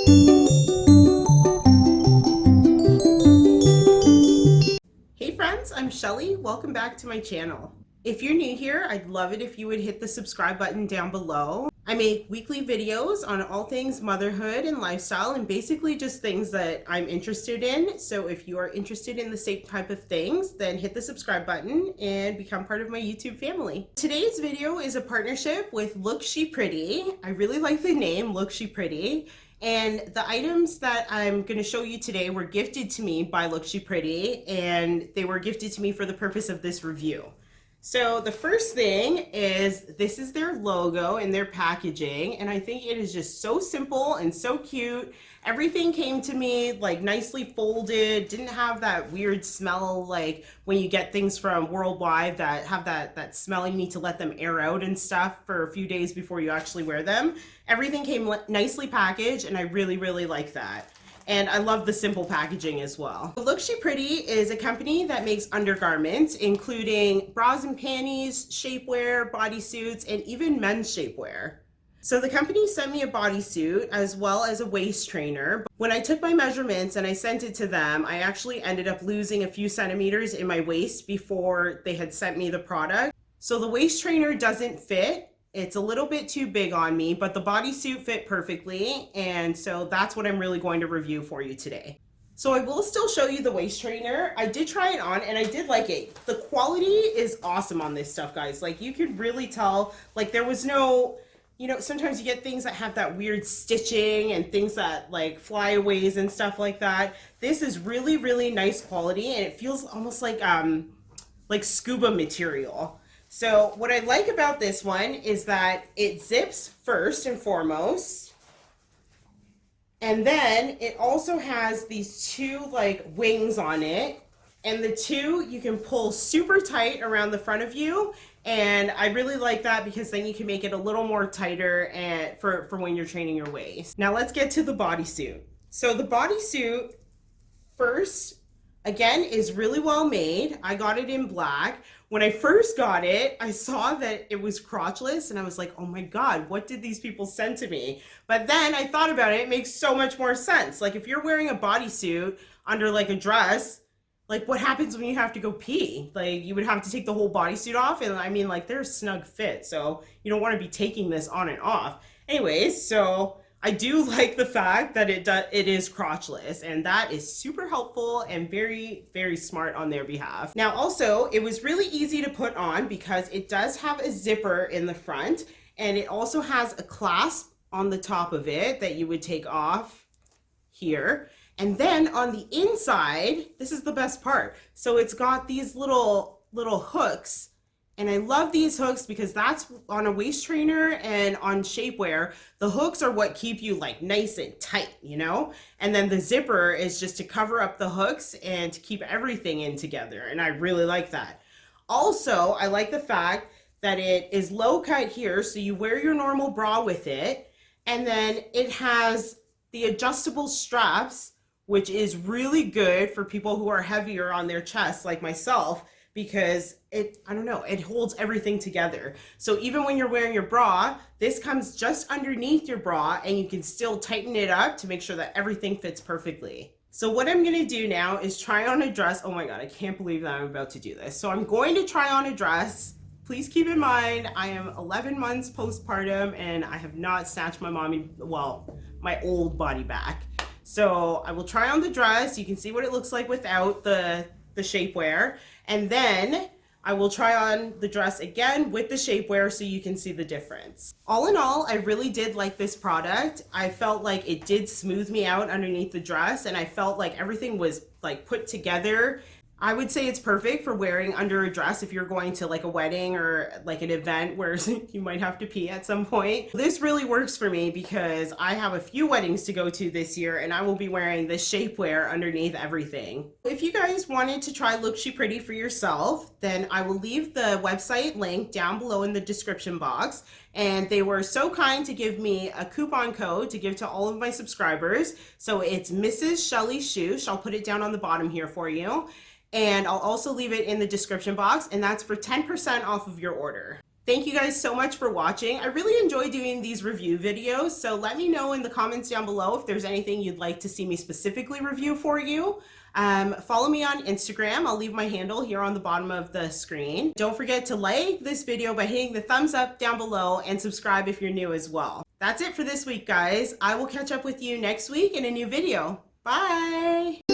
Hey friends, I'm Shelly. Welcome back to my channel. If you're new here, I'd love it if you would hit the subscribe button down below. I make weekly videos on all things motherhood and lifestyle and basically just things that I'm interested in. So if you are interested in the same type of things, then hit the subscribe button and become part of my YouTube family. Today's video is a partnership with LookShePretty. I really like the name LookShePretty. And the items that I'm going to show you today were gifted to me by LookShePretty, and they were gifted to me for the purpose of this review. So the first thing is, this is their logo and their packaging, and I think it is just so simple and so cute. Everything came to me like nicely folded, didn't have that weird smell like when you get things from Worldwide that have that smell you need to let them air out and stuff for a few days before you actually wear them. Everything came nicely packaged, and I really like that. And I love the simple packaging as well. LookShePretty is a company that makes undergarments, including bras and panties, shapewear, bodysuits, and even men's shapewear. So the company sent me a bodysuit as well as a waist trainer. When I took my measurements and I sent it to them, I actually ended up losing a few centimeters in my waist before they had sent me the product. So the waist trainer doesn't fit. It's a little bit too big on me, but the bodysuit fit perfectly, and so that's what I'm really going to review for you today. So I will still show you the waist trainer. I did try it on and I did like it. The quality is awesome on this stuff, guys. Like, you could really tell, like, there was no, you know, sometimes you get things that have that weird stitching and things that like flyaways and stuff like that. This is really nice quality, and it feels almost like scuba material. So what I like about this one is that it zips first and foremost, and then it also has these two like wings on it, and the two you can pull super tight around the front of you, and I really like that because then you can make it a little more tighter and for when you're training your waist. Now let's get to the bodysuit. So the bodysuit first, again, is really well made. I got it in black. When I first got it, I saw that it was crotchless and I was like, oh my God, what did these people send to me? But then I thought about it, it makes so much more sense. Like, if you're wearing a bodysuit under like a dress, like, what happens when you have to go pee? Like, you would have to take the whole bodysuit off, and I mean, like, they're a snug fit, so you don't want to be taking this on and off. Anyways, so I do like the fact that it is crotchless, and that is super helpful and very smart on their behalf. Now also, it was really easy to put on because it does have a zipper in the front, and it also has a clasp on the top of it that you would take off here. And then on the inside, this is the best part. So it's got these little hooks. And I love these hooks because that's on a waist trainer and on shapewear, the hooks are what keep you like nice and tight, you know? And then the zipper is just to cover up the hooks and to keep everything in together. And I really like that. Also, I like the fact that it is low cut here, so you wear your normal bra with it. And then it has the adjustable straps, which is really good for people who are heavier on their chest like myself, because I don't know, it holds everything together. So even when you're wearing your bra, this comes just underneath your bra and you can still tighten it up to make sure that everything fits perfectly. So what I'm gonna do now is try on a dress. Oh my God, I can't believe that I'm about to do this. So I'm going to try on a dress. Please keep in mind, I am 11 months postpartum and I have not snatched my my old body back. So I will try on the dress. You can see what it looks like without the shapewear, and then I will try on the dress again with the shapewear so you can see the difference. All in all, I really did like this product. I felt like it did smooth me out underneath the dress, and I felt like everything was like put together. I would say it's perfect for wearing under a dress if you're going to like a wedding or like an event where you might have to pee at some point. This really works for me because I have a few weddings to go to this year, and I will be wearing this shapewear underneath everything. If you guys wanted to try LookShePretty for yourself, then I will leave the website link down below in the description box. And they were so kind to give me a coupon code to give to all of my subscribers. So it's Mrs. Shelly Shoosh. I'll put it down on the bottom here for you. And I'll also leave it in the description box, and that's for 10% off of your order. Thank you guys so much for watching. I really enjoy doing these review videos, so let me know in the comments down below if there's anything you'd like to see me specifically review for you. Follow me on Instagram. I'll leave my handle here on the bottom of the screen. Don't forget to like this video by hitting the thumbs up down below and subscribe if you're new as well. That's it for this week, guys. I will catch up with you next week in a new video. Bye!